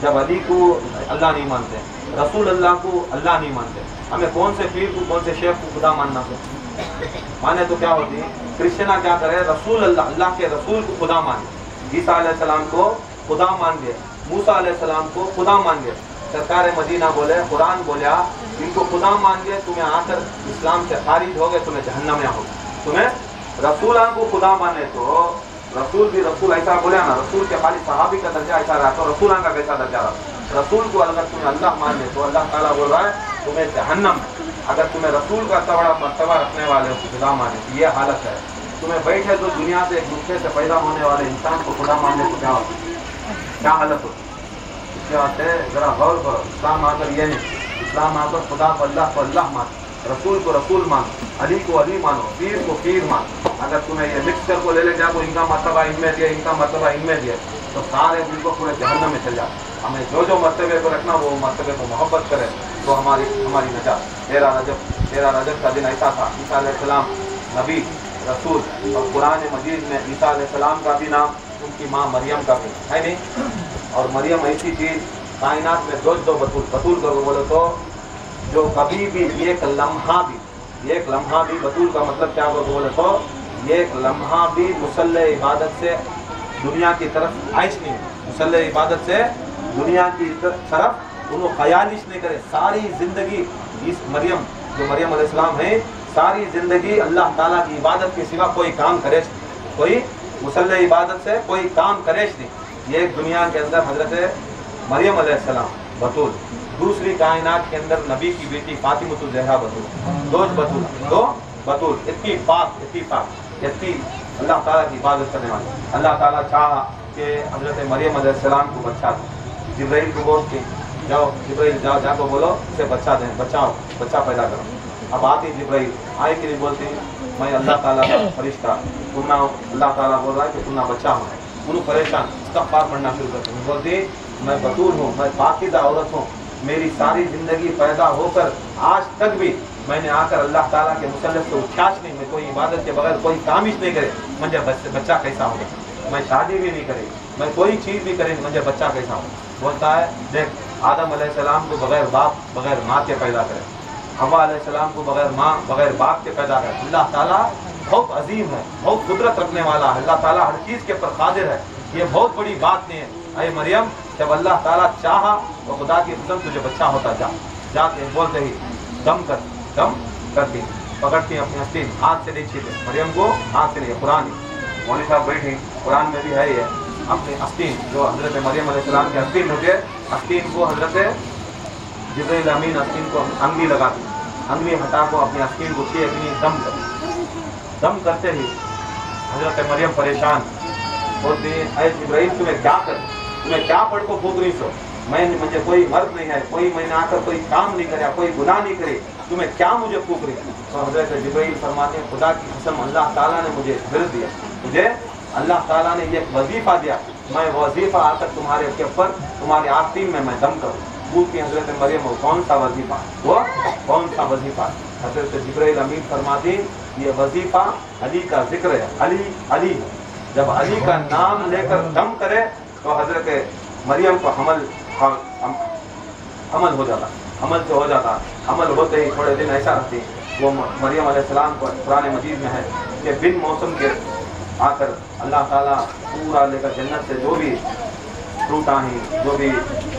A: جب علی کو اللہ نہیں مانتے، رسول اللہ کو اللہ نہیں مانتے، ہمیں کون سے پیر کو، کون سے شیخ کو خدا ماننا پڑے؟ مانے تو کیا ہوتی ہے، کرسچنا کیا کرے، رسول اللہ، اللہ کے رسول کو خدا مانے، عیسیٰ علیہ السلام کو خدا مان گئے، موسیٰ علیہ السلام کو خدا مان گئے، سرکار مدینہ بولے، قرآن بولیا ان کو خدا مان گئے، تمہیں آ کر اسلام سے خارج ہو گئے، تمہیں جہنم میں ہوگا، تمہیں رسولوں کو خدا مانے تو رسول بھی رسول ایسا بولے نا، رسول کے خالی صحابی کا درجہ ایسا رہا تو رسولوں کا کیسا درجہ رہا؟ رسول کو اگر تمہیں اللہ مان لے تو اللہ تعالیٰ بول رہا ہے تمہیں جہنم ہے، اگر تمہیں رسول کا تبڑا مرتبہ رکھنے والے کو خدا مانے تو یہ حالت ہے، تمہیں بیٹھے تو دنیا سے ایک دوسرے سے پیدا ہونے والے انسان کو خدا ماننے تو کیا ہوتی، کیا حالت ہوتی؟ اس کے بعد ذرا غور کرو، اسلام آ کر یہ نہیں، اسلام آ کر خدا کو اللہ مان، رسول کو رسول مان، علی کو علی مانو، پیر کو پیر مان۔ اگر تمہیں یہ مکسچر کو لے لے جا کو ان کا مرتبہ ان میں دیا، ان کا مرتبہ ان میں دیا، تو سارے دل کو پورے جہنم میں چل جاتے۔ ہمیں جو مرتبے کو رکھنا وہ مرتبے کو محبت کرے تو ہماری نجات۔ 13 رجب کا دن ایسا تھا، عیسیٰ علیہ السلام نبی رسول، اور قرآن مجید میں عیسیٰ علیہ السلام کا بھی نام ان کی ماں مریم کا بھی ہے نہیں، اور مریم ایسی چیز کائنات میں دو بطول کرو بولے تو جو کبھی بھی ایک لمحہ بھی بطول کا مطلب کیا بولے تو ایک لمحہ بھی مصلی عبادت سے دنیا کی طرف عائش نہیں، مصلی عبادت سے دنیا کی طرف انہوں خیالش نہیں کرے، ساری زندگی اس مریم جو مریم علیہ السلام ہے، ساری زندگی اللہ تعالیٰ کی عبادت کے سوا کوئی کام کرے نہیں، کوئی مصلی عبادت سے کوئی کام کرے نہیں۔ یہ ایک دنیا کے اندر حضرت مریم علیہ السلام بطول، دوسری کائنات کے اندر نبی کی بیٹی فاطمہ الزہرا بطول، دو بطول، اتنی پاک اتنی اللہ تعالیٰ کی عبادت کرنے والی۔ اللہ تعالیٰ چاہا کہ حضرت مریم علیہ السلام کو بچہ دے، جبرائیل کو بول کے جاؤ، جبرائیل جا کو بولو اسے بچہ دیں، بچہ پیدا کرو۔ اب آتی جبرائیل آئے کہ نہیں بولتی میں اللہ تعالیٰ کا فرشتہ، اللہ تعالیٰ بول رہا ہے کہ تم نہ بچہ ہو، انہوں پریشان استغفار پڑھنا شروع کرتے ہیں، بولتی میں بطول ہوں، میں پاکیزہ عورت ہوں، میری ساری زندگی پیدا ہو کر آج تک بھی میں نے آ کر اللہ تعالیٰ کے مسلط سے اٹھاش نہیں، میں کوئی عبادت کے بغیر کوئی کام ہی نہیں کرے، مجھے بچہ کیسا ہوگا، میں شادی بھی نہیں کرے، میں کوئی چیز بھی کرے، مجھے بچہ کیسا ہوگا؟ بولتا ہے دیکھ آدم علیہ السلام کو بغیر باپ بغیر ماں کے پیدا کرے، حوا علیہ السلام کو بغیر ماں بغیر باپ کے پیدا کرے۔ اللہ تعالیٰ بہت عظیم ہے، بہت قدرت رکھنے والا ہے، اللہ تعالیٰ ہر چیز کے اوپر قادر ہے، یہ بہت بڑی بات نہیں ہے۔ اے مریم جب اللہ تعالیٰ چاہا تو خدا کی قسم تجھے بچہ ہوتا، جا کے بولتے ہی دم کرتی، پکڑتی اپنی آستین، ہاتھ سے نہیں چھیتے، مریم کو ہاتھ سے نہیں، قرآن مولوی صاحب بیٹھی، قرآن میں بھی ہے یہ، اپنی آستین جو حضرت مریم علیہ السلام کی آستین ہوتی ہے، آستین کو حضرت جبرائیل امین آستین کو انگلی لگاتی، انگلی ہٹا کو اپنی آستین کو کی اپنی دم کرتے ہی حضرت مریم پریشان بولتی اے جبرائیل تمہیں کیا پڑھ کو پھونک رہی سو، مجھے کوئی مرد نہیں ہے، کوئی میں نے آ کر کوئی کام نہیں کرا، کوئی گناہ نہیں کرے، تمہیں کیا مجھے پھونک رہی؟ تو حضرت جبرائیل فرماتے ہیں خدا کی قسم اللہ تعالیٰ نے مجھے برد دیا، مجھے اللہ تعالیٰ نے یہ وظیفہ دیا، میں وظیفہ آ کر تمہارے کے اوپر تمہارے آستین میں دم کروں۔ پوچھتی حضرت مریم وہ کون سا وظیفہ؟ حضرت جبرائیل امین فرماتے یہ وظیفہ علی کا ذکر ہے، علی ہے، جب علی کا نام لے کر دم کرے تو حضرت مریم کو حمل ہو جاتا، حمل ہوتے ہی تھوڑے دن ایسا رہتے وہ مریم علیہ السلام کو قرآن مجید میں ہے کہ بن موسم کے آ کر اللہ تعالیٰ پورا لے کر جنت سے جو بھی فروٹ ہیں، جو بھی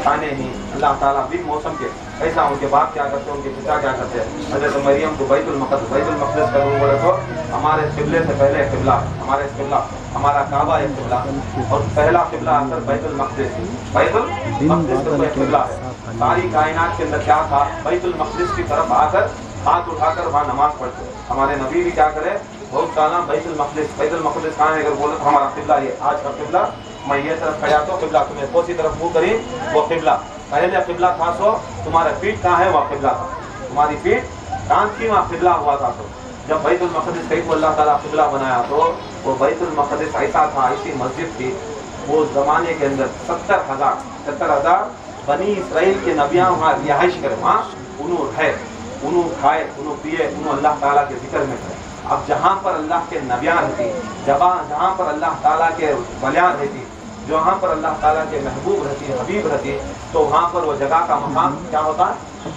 A: کھانے ہیں، اللہ تعالیٰ بن موسم کے ایسا ان کے باپ کیا کرتے ہیں، ان کے پتا کیا کرتے ہیں، حضرت مریم کو بیت المقدس کا روم بولے تو ہمارے قبلے سے پہلے قبلہ، ہمارا کعبہ ایک قبلہ، اور پہلا قبلہ اندر بیت المقدس کا قبلہ ہے۔ ساری کائنات کے اندر کیا تھا، بیت المقدس کی طرف آ کر ہاتھ اٹھا کر وہاں نماز پڑھتے۔ ہمارے نبی بھی کیا کرے، بہت سالہ بیت المقدس کہاں ہے، اگر بولے تو ہمارا قبلہ یہ آج کا قبلہ، میں یہ طرف کھڑا تو قبلہ، تمہیں کون سی طرف منہ کری وہ قبلہ، پہلے قبلہ تھا سو تمہارا پیٹ کہاں ہے وہ قبلہ تھا، تمہاری پیٹ کہاں تھی وہاں قبلہ ہوا تھا۔ تو جب بیت المقدس کہیں کو اللہ تعالیٰ قبلہ بنایا تو وہ بیت المقدس ایسا تھا، ایسی مسجد تھی وہ زمانے کے اندر 70,000 بنی اسرائیل کے نبیاں وہاں رہائش کرے، وہاں انہوں رہے، انہوں کھائے، انہوں پیے، انہوں اللہ تعالیٰ کے ذکر میں کرے۔ اب جہاں پر اللہ کے نبیاں رہتی، جہاں پر اللہ تعالیٰ کے ولیاں رہتی، جہاں پر اللہ تعالیٰ کے محبوب رہتی ہے، حبیب رہتی ہے، تو وہاں پر وہ جگہ کا مقام کیا ہوتا ہے؟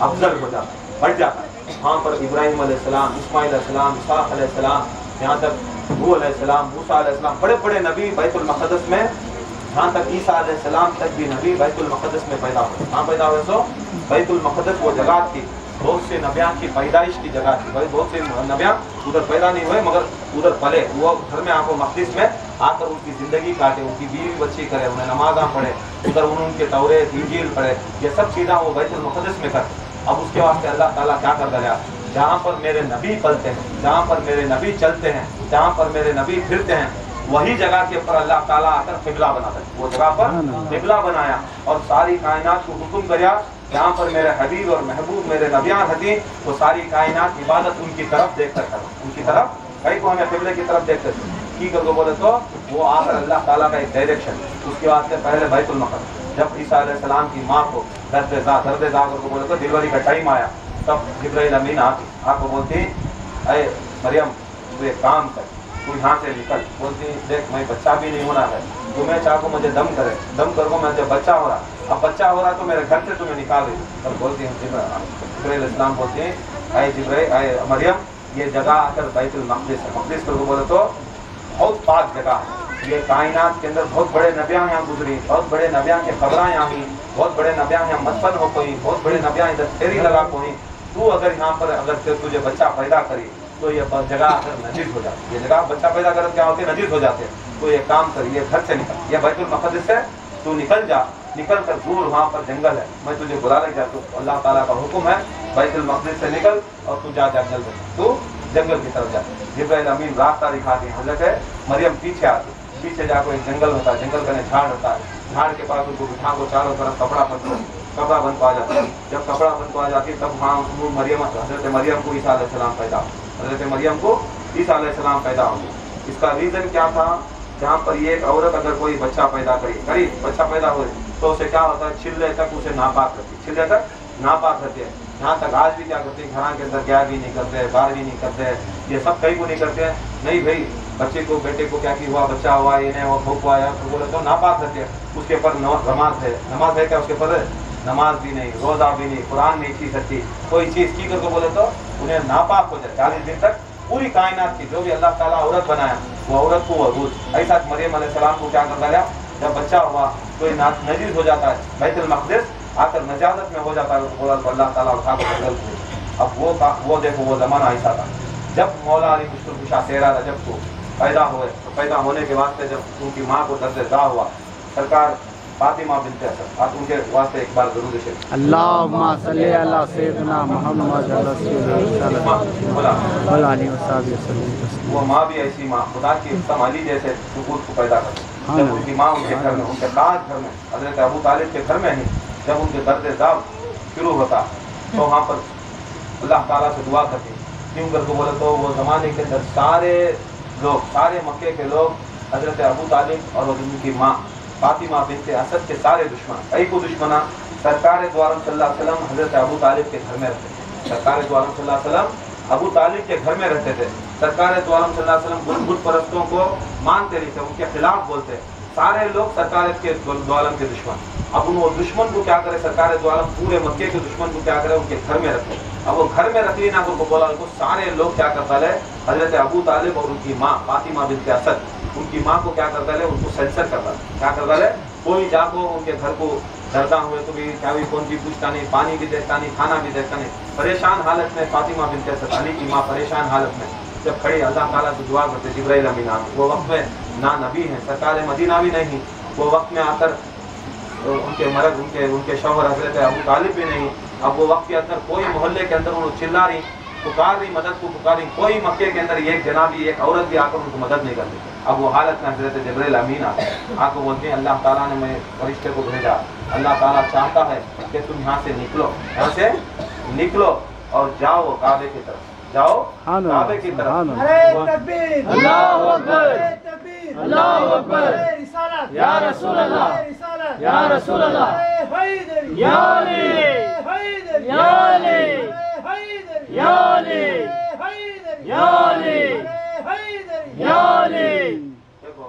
A: افضل ہو جاتا ہے، بڑھ جاتا ہے۔ وہاں پر ابراہیم علیہ السلام، اسماعیل علیہ السلام، اسحاق علیہ السلام، یہاں تک نوح علیہ السلام، موسیٰ علیہ السلام، بڑے بڑے نبی بیت المقدس میں، یہاں تک عیسیٰ علیہ السلام تک بھی نبی بیت المقدس میں پیدا ہوئے۔ کہاں پیدا ہوئے؟ سو بیت المقدس وہ جگہ تھی، بہت سے نبیاں کی پیدائش کی جگہ تھی، بہت سے نبیاں ادھر پیدا نہیں ہوئے مگر ادھر پلے، وہ گھر میں آپ کو مقدس میں آ کر ان کی زندگی کاٹے، ان کی بیوی بچی کرے، انہیں نمازاں پڑھے، ادھر ان کے توریت انجیل پڑھے، یہ سب چیزیں وہ بیت المقدس میں کرتے۔ اب اس کے واسطے اللہ تعالیٰ کیا کر دیا؟ جہاں پر میرے نبی پلتے ہیں، جہاں پر میرے نبی چلتے ہیں، جہاں پر میرے نبی پھرتے ہیں، وہی جگہ کے اوپر اللہ تعالیٰ آ کر قبلہ بناتا ہے، وہ جگہ پر قبلہ بنایا اور ساری کائنات کو حکم کریا جہاں پر میرے حبیب اور محبوب میرے نبیاں رہتی، وہ ساری کائنات عبادت ان کی طرف دیکھ کر کرو، ان کی طرف، کئی کو ہمیں قبلے کی طرف دیکھ کر کی کر کو بولے تو وہ آ کر اللہ تعالیٰ کا ایک ڈائریکشن۔ اس کے بعد سے پہلے بیت المقدس، جب عیسیٰ علیہ السلام کی ماں کو درد زا کو بولے تو ڈلیوری کا ٹائم آیا، تب جبرائیل امین آتی، آپ کو بولتی اے مریم تو ایک کام کر، تو یہاں سے نکل، بولتی دیکھ میں بچہ بھی نہیں ہونا ہے، تمہیں چاہو مجھے دم کرے، دم کرو میں جب بچہ ہو رہا، اب بچہ ہو رہا تو میرے گھر سے تمہیں نکال رہی، تب بولتی ہیں جبرائیل السلام بولتی ہیں اے جبرائیل اے مریم یہ جگہ آ کر بیت المقدس ہے، مقدس کو بولے تو بہت پاک جگہ ہے، یہ کائنات کے اندر بہت بڑے نبیاں یہاں گزری، بہت بڑے نبیاں کے خبراں یہاں ہوئی، بہت بڑے نبیاں یہاں مدفن ہو کوئی، بہت بڑے نبیاں ادھر پھیری لگا کوئی، تو اگر یہاں پر اگر تجھے بچہ پیدا کری تو یہ جگہ اگر نجس ہو جاتی، یہ جگہ بچہ پیدا کر کیا ہوتے ہیں؟ نجس ہو جاتے ہیں، تو یہ کام کر، یہ گھر سے نکل، یہ بیت المقدس سے تو نکل جا، نکل کر دور وہاں پر جنگل ہے، میں تجھے بلا لے جا، تو اللہ تعالیٰ کا حکم ہے بیت المقدس سے نکل اور تو جا جنگل میں، تو جنگل کی طرف جا، جبرائیل امین راستہ دکھاتے ہیں، حضرت مریم پیچھے آتی، پیچھے جا کوئی جنگل ہوتا ہے، جنگل کا جھاڑ ہوتا ہے، جھاڑ کے پاس ان کو بٹھا کو چاروں طرف کپڑا بند کو آ جاتا ہے، جب کپڑا بند کو آ جاتی ہے تب وہاں مریم، حضرت مریم کو عیسیٰ علیہ السلام پیدا ہو، حضرت مریم کو عیسیٰ علیہ السلام پیدا ہو۔ اس کا ریزن کیا تھا؟ جہاں پر یہ ایک عورت اگر کوئی بچہ پیدا کری بچہ پیدا ہوئے تو اسے کیا ہوتا ہے؟ چھلے تک اسے ناپاک رہتی، چھلے تک ناپاک رہتی ہے، یہاں تک آج بھی کیا کرتے ہیں گھر کے اندر گیا بھی نہیں کرتے، باہر بھی نہیں کرتے، یہ سب کہیں کو نہیں کرتے ہیں، نہیں بھائی بچے کو بیٹے کو کیا ہوا، بچہ ہوا، یہ نہیں ہوا، بھوک ہوا، یا بولے تو ناپاک رہتے ہیں، اس کے اوپر نماز ہے، نماز ہے کیا اس کے اوپر؟ نماز بھی نہیں، روزہ بھی نہیں، قرآن نہیں کی سکتی، کوئی چیز کی کر کے بولے تو انہیں ناپاک ہو جائے، 40 دن تک پوری کائنات کی جو بھی اللہ تعالیٰ عورت بنایا وہ عورت کو وضوء، ایسا مریم علیہ السلام کو کیا کر دیا؟ جب بچہ ہوا تو نجس ہو جاتا ہے، بیت المقدس آ کر نجازت میں ہو جاتا ہے، تو بولا تو اللہ تعالیٰ اٹھا کر بدل دیا۔ اب وہ دیکھو وہ زمانہ ایسا تھا جب مولا علی مشکل کشا سیرا جب تو پیدا ہوئے، تو پیدا ہونے کے واسطے جب ان کی ماں کو درد زا ہوا، سرکار فاطمہ بنت اسد، آپ ان کے واسطے ایک بار ضرور شریف
B: اللہم صلی علی سیدنا محمد رسول اللہ علیہ وسلم۔
A: وہ ماں بھی ایسی ماں، خدا کی اقسم علی جیسے سکوت کو پیدا کرتی، جب ان کی ماں ان کے گھر میں، ان کے خاص گھر میں، حضرت ابو طالب کے گھر میں ہی جب ان کے درد ذاب شروع ہوتا تو وہاں پر اللہ تعالیٰ سے دعا کرتی، کیوں کر کے بولے تو وہ زمانے کے اندر سارے لوگ، سارے مکے کے لوگ حضرت ابو طالب اور ان کی ماں فاطمہ بنت اسد کے سارے دشمن، کئی کو دشمنا، سرکار دو عالم صلی اللہ علیہ وسلم حضرت ابو طالب کے گھر میں رہتے تھے، سرکار دو عالم صلی اللہ علیہ وسلم ابو طالب کے گھر میں رہتے تھے، سرکار دو عالم صلی اللہ علیہ وسلم بت پرستوں کو مانتے نہیں تھے، ان کے خلاف بولتے، سارے لوگ سرکار کے دو عالم کے دشمن، اب ان وہ دشمن کو کیا کرے، سرکار دو عالم پورے مکے کے دشمن کو کیا کرے، ان کے گھر میں رکھے، اب وہ گھر میں رکھ لی نا کو بولا، ان کو سارے لوگ کیا کرتا ہے، حضرت ابو طالب اور ان کی ماں فاطمہ بنت اسد، ان کی ماں کو کیا کرتا ہے، ان کو سینسر کرتا ہے، کیا کرتا ہے، کوئی جا کو ان کے گھر کو درداں ہوئے تو بھی کیا بھی کون بھی پوچھتا نہیں، پانی بھی دیکھتا نہیں، کھانا بھی دیکھتا نہیں، پریشان حالت میں فاطمہ بنت اسد علی کی ماں پریشان حالت میں جب کھڑی اللہ تعالیٰ سے دعا کرتے، جبرائیل امین آتے، وہ وقت میں نہ نبی ہیں، سرکار مدینہ بھی نہیں، وہ وقت میں آ کر ان کے مرد، ان کے شوہر حضرت ابو طالب بھی نہیں، اب وہ وقت کے اندر کوئی محلے کے اندر انہوں چلا رہی، پکار رہی، مدد کو پکار رہی، کوئی مکے کے اندر ایک جنابی ایک عورت بھی آ کر ان کو مدد نہیں کرتی، اب وہ حالت میں حضرت جبرائیل امین آتے آپ کو بولتے ہیں اللہ تعالیٰ نے میں فرشتے کو بھیجا، اللہ تعالیٰ چاہتا ہے کہ تم یہاں سے نکلو، یہاں سے نکلو اور جاؤ کعبے کی طرف، جاؤ کعبے کی طرف،
B: اللہ اکبر، اللہ اکبر، یا رسول اللہ، یا رسول اللہ، یا علی، یا علی، یا علی، یا علی، یا علی۔
A: دیکھو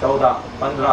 A: 14, 15,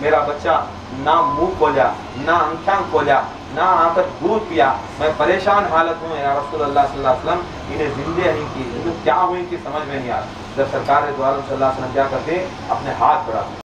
A: میرا بچہ نہ منہ کھولا نہ آنکھیں کھولا نہ آ کر دودھ پیا، میں پریشان حالت ہوں یا رسول اللہ صلی اللہ علیہ وسلم، انہیں زندے نہیں کی، کیا ہوئی ان کی سمجھ میں نہیں آ رہا۔ جب سرکار دو عالم صلی اللہ علیہ وسلم کیا کرتے، اپنے ہاتھ بڑھاتے